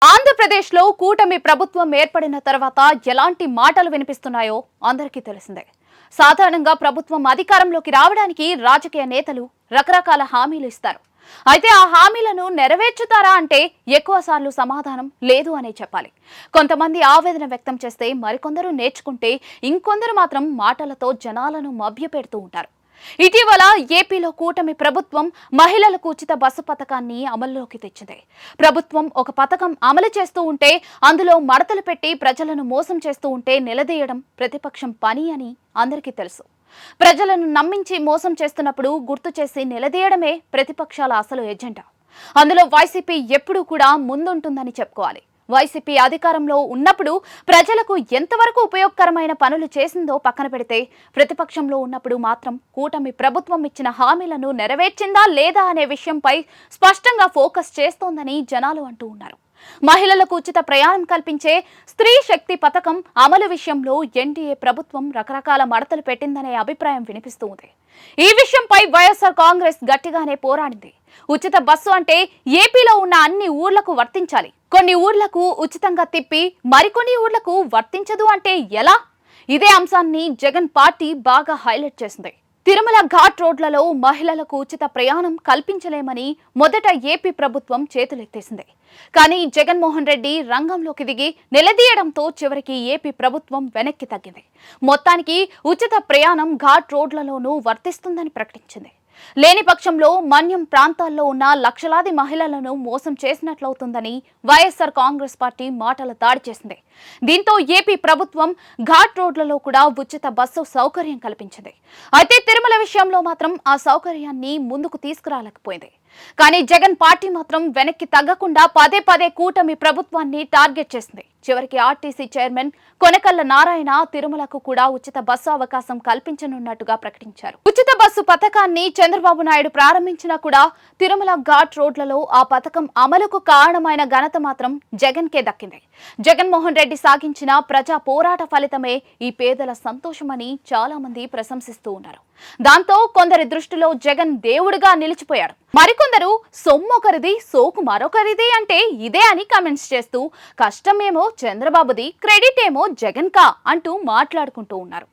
ఆంధ్రప్రదేశ్లో కూటమి ప్రభుత్వం ఏర్పడిన తర్వాత ఎలాంటి మాటలు వినిపిస్తున్నాయో అందరికీ తెలిసిందే. సాధారణంగా ప్రభుత్వం అధికారంలోకి రావడానికి రాజకీయ నేతలు రకరకాల హామీలు ఇస్తారు. అయితే ఆ హామీలను నెరవేర్చుతారా అంటే ఎక్కువసార్లు సమాధానం లేదు అనే చెప్పాలి. కొంతమంది ఆవేదన వ్యక్తం చేస్తే మరికొందరు నేర్చుకుంటే ఇంకొందరు మాత్రం మాటలతో జనాలను మభ్యపెడుతూ ఉంటారు. ఇటీవల ఏపీలో కూటమి ప్రభుత్వం మహిళలకు ఉచిత బస్సు పథకాన్ని అమల్లోకి తెచ్చింది. ప్రభుత్వం ఒక పథకం అమలు చేస్తూ ఉంటే అందులో మడతలు పెట్టి ప్రజలను మోసం చేస్తూ ఉంటే నిలదీయడం ప్రతిపక్షం పని అని అందరికీ తెలుసు. ప్రజలను నమ్మించి మోసం చేస్తున్నప్పుడు గుర్తు చేసి నిలదీయడమే ప్రతిపక్షాల అసలు ఎజెండా. అందులో వైసీపీ ఎప్పుడూ కూడా ముందుంటుందని చెప్పుకోవాలి. వైసీపీ అధికారంలో ఉన్నప్పుడు ప్రజలకు ఎంతవరకు ఉపయోగకరమైన పనులు చేసిందో పక్కన పెడితే, ప్రతిపక్షంలో ఉన్నప్పుడు మాత్రం కూటమి ప్రభుత్వం ఇచ్చిన హామీలను నెరవేర్చిందా లేదా అనే విషయంపై స్పష్టంగా ఫోకస్ చేస్తోందని జనాలు అంటూ ఉన్నారు. మహిళలకు ఉచిత ప్రయాణం కల్పించే స్త్రీ శక్తి పథకం అమలు విషయంలో ఎన్డీఏ ప్రభుత్వం రకరకాల మడతలు పెట్టిందనే అభిప్రాయం వినిపిస్తూ ఉంది. ఈ విషయంపై వైఎస్ఆర్ కాంగ్రెస్ గట్టిగానే పోరాడింది. ఉచిత బస్సు అంటే ఏపీలో ఉన్న అన్ని ఊర్లకు వర్తించాలి, కొన్ని ఊర్లకు ఉచితంగా తిప్పి మరికొన్ని ఊర్లకు వర్తించదు అంటే ఎలా? ఇదే అంశాన్ని జగన్ పార్టీ బాగా హైలైట్ చేసింది. తిరుమల ఘాట్ రోడ్లలో మహిళలకు ఉచిత ప్రయాణం కల్పించలేమని మొదట ఏపీ ప్రభుత్వం చేతులెత్తేసింది. కానీ జగన్మోహన్ రెడ్డి రంగంలోకి దిగి నిలదీయడంతో చివరికి ఏపీ ప్రభుత్వం వెనక్కి తగ్గింది. మొత్తానికి ఉచిత ప్రయాణం ఘాట్ రోడ్లలోనూ వర్తిస్తుందని ప్రకటించింది. లేని పక్షంలో మన్యం ప్రాంతాల్లో ఉన్న లక్షలాది మహిళలను మోసం చేసినట్లవుతుందని వైఎస్ఆర్ కాంగ్రెస్ పార్టీ మాటల దాడి చేసింది. దీంతో ఏపీ ప్రభుత్వం ఘాట్ రోడ్లలో కూడా ఉచిత బస్సు సౌకర్యం కల్పించింది. అయితే తిరుమల విషయంలో మాత్రం ఆ సౌకర్యాన్ని ముందుకు తీసుకురాలేకపోయింది. కానీ జగన్ పార్టీ మాత్రం వెనక్కి తగ్గకుండా పదే పదే కూటమి ప్రభుత్వాన్ని టార్గెట్ చేసింది. చివరికి ఆర్టీసీ చైర్మన్ కొనకళ్ళ నారాయణ తిరుమలకు కూడా ఉచిత బస్సు అవకాశం కల్పించనున్నట్టుగా ప్రకటించారు. ఉచిత బస్సు పథకాన్ని చంద్రబాబు నాయుడు ప్రారంభించినా కూడా తిరుమల ఘాట్ రోడ్లలో ఆ పథకం అమలుకు కారణమైన ఘనత మాత్రం జగన్ కే దక్కింది. జగన్మోహన్ రెడ్డి సాగించిన ప్రజా పోరాట ఫలితమే ఈ పేదల సంతోషమని చాలా మంది ప్రశంసిస్తూ ఉన్నారు. దాంతో కొందరి దృష్టిలో జగన్ దేవుడిగా నిలిచిపోయాడు. మరికొందరు సొమ్మొకరిది సోకు మరొకరిది అంటే ఇదే అని కామెంట్స్ చేస్తూ కష్టమేమో చంద్రబాబుది, క్రెడిట్ ఏమో జగన్ కా అంటూ మాట్లాడుకుంటూ ఉన్నారు.